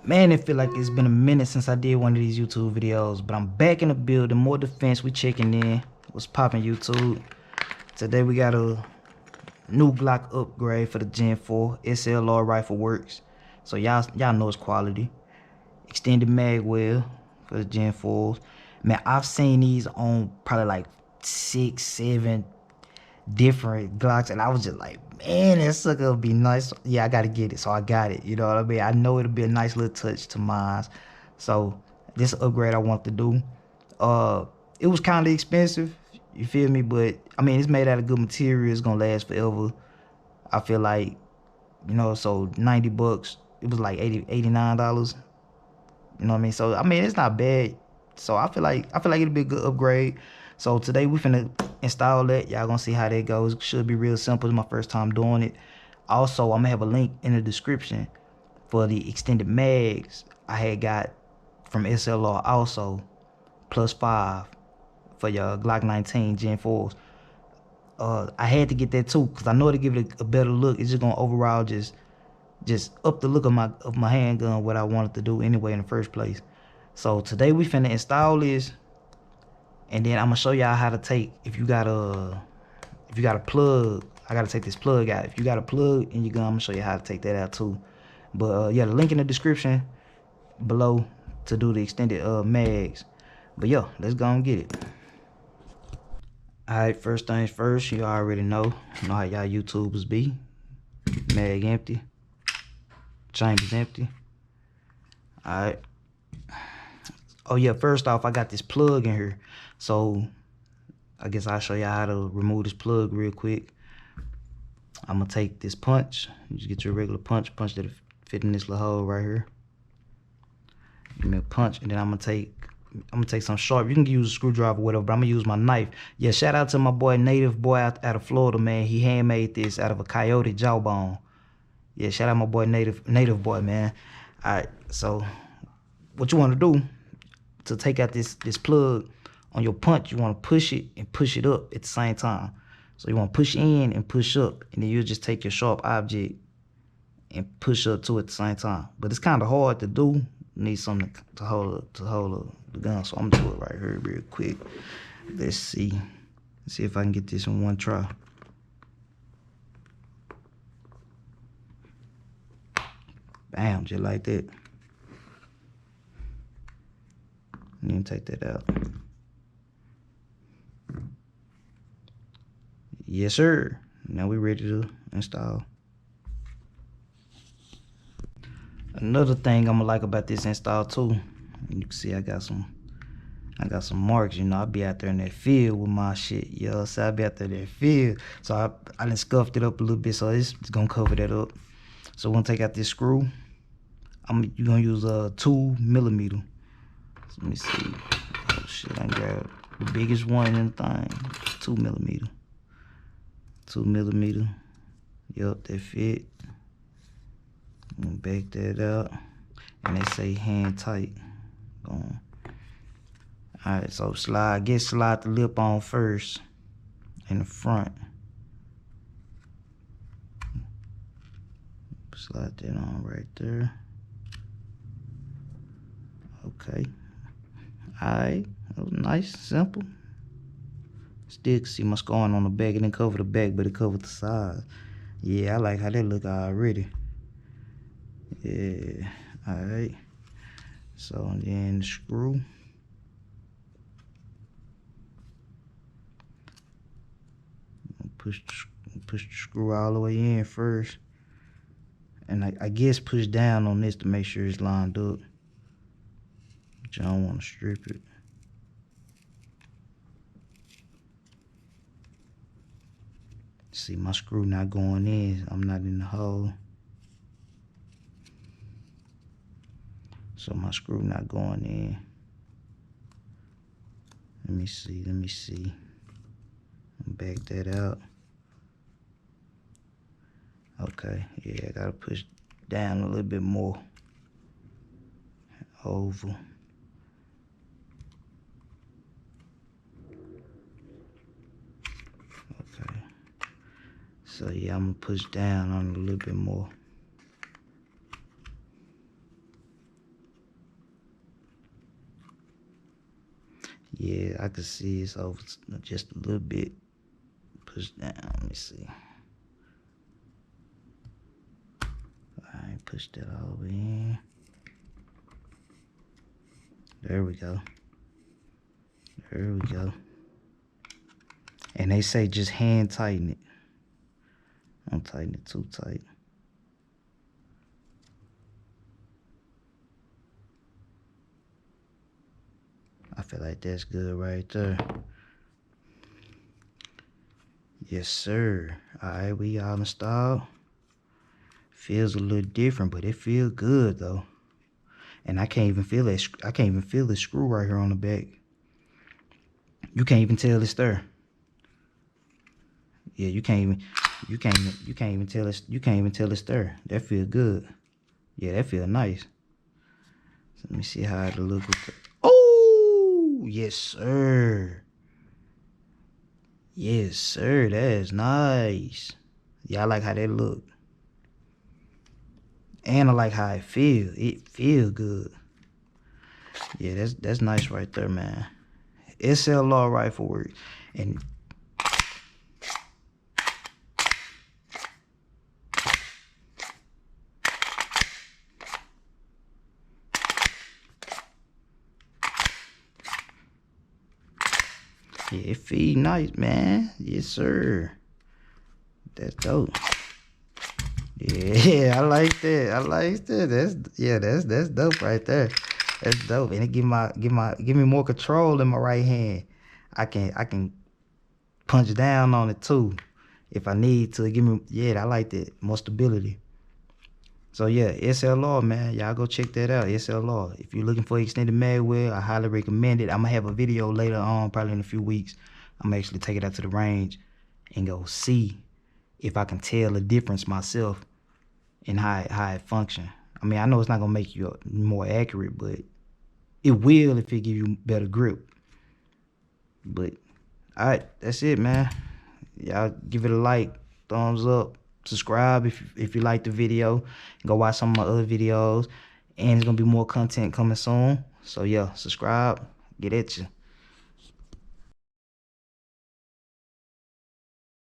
Man, it feel like it's been a minute since I did one of these YouTube videos, but I'm back in the building. More defense, we checking in. What's poppin', YouTube? Today we got a new Glock upgrade for the Gen 4 SLR rifle works. So y'all know it's quality. Extended Magwell for the Gen 4s. Man, I've seen these on probably like 6, 7 different Glocks, and I was just like, man, that sucker will be nice. Yeah, I gotta get it, so I got it. You know what I mean? I know it'll be a nice little touch to mine. So this upgrade I want to do. It was kind of expensive, you feel me? But I mean, it's made out of good material. It's gonna last forever. I feel like, so 90 bucks. It was like $89. You know what I mean? So I mean, it's not bad. So I feel like it'll be a good upgrade. So today we finna install that. Y'all gonna see how that goes. Should be real simple. It's my first time doing it. Also, I'm gonna have a link in the description for the extended mags I had got from SLR also, +5 for your Glock 19 Gen 4s. I had to get that too because I know to give it a better look. It's just gonna overall just up the look of my handgun, what I wanted to do anyway in the first place. So today we finna install this, and then I'm gonna show y'all how to take, if you got a plug, I gotta take this plug out. If you got a plug in your gun, I'm gonna show you how to take that out too. But yeah, the link in the description below to do the extended mags. But yeah, let's go and get it. Alright, first things first, you already know how y'all YouTubers be. Mag empty, chambers empty. Alright. Oh yeah, first off, I got this plug in here. So I guess I'll show y'all how to remove this plug real quick. I'm gonna take this punch. You just get your regular punch that'll fit in this little hole right here. Give me a punch, and then I'm gonna take some sharp. You can use a screwdriver or whatever, but I'm gonna use my knife. Yeah, shout out to my boy, Native Boy out of Florida, man. He handmade this out of a coyote jawbone. Yeah, shout out my boy, Native Boy, man. Alright, so what you wanna do to take out this plug on your punch, you want to push it and push it up at the same time. So you want to push in and push up, and then you just take your sharp object and push up to it at the same time. But it's kind of hard to do. You need something to hold the gun. So I'm gonna do it right here real quick. Let's see if I can get this in one try. Bam, just like that. And then take that out. Yes, sir. Now we're ready to install. Another thing I'm gonna like about this install too, you can see I got some marks. I be out there in that field with my shit. So I be out there in that field. So I done scuffed it up a little bit, so it's gonna cover that up. So we're gonna take out this screw. You're gonna use a 2mm. So let me see. Oh shit, I got the biggest one in the thing. 2mm. 2mm. Yup, that fit. Back that out. And they say hand tight. Boom. Alright, so slide the lip on first in the front. Slide that on right there. Okay. Alright, that was nice, simple. Still can see my scarring on the back. It didn't cover the back, but it covered the sides. Yeah, I like how that look already. Yeah, alright. So then the screw. Push the screw all the way in first. And I guess push down on this to make sure it's lined up. But you don't want to strip it. See, my screw not going in. I'm not in the hole. So my screw not going in. Let me see. Back that out. Okay, yeah, I gotta push down a little bit more. Over. Okay. So yeah, I'm gonna push down on it a little bit more. Yeah, I can see it's over just a little bit. Push down. Let me see. Alright, push that all the way in. There we go. There we go. And they say just hand tighten it. Don't tighten it too tight. I feel like that's good right there. Yes, sir. Alright, we all installed. Feels a little different, but it feels good though. And I can't even feel it. I can't even feel the screw right here on the back. You can't even tell it's there. Yeah, you can't even tell it's there. That feel good. Yeah, that feel nice. So let me see how it look. Oh, yes, sir. Yes, sir. That is nice. Yeah, I like how that look. And I like how it feel. It feel good. Yeah, that's nice right there, man. SLR rifle work. And yeah, it feel nice, man. Yes, sir. That's dope. Yeah, I like that. I like that. That's dope right there. That's dope. And it give me more control in my right hand. I can punch down on it too if I need to. I like that. More stability. So yeah, SLR, man. Y'all go check that out. SLR. If you're looking for extended magwell, I highly recommend it. I'm gonna have a video later on, probably in a few weeks. I'm gonna actually take it out to the range and go see if I can tell the difference myself and how it function. I mean, I know it's not gonna make you more accurate, but it will if it give you better grip. But all right, that's it, man. Y'all give it a like, thumbs up, subscribe if you like the video. Go watch some of my other videos, and there's gonna be more content coming soon. So yeah, subscribe, get at you.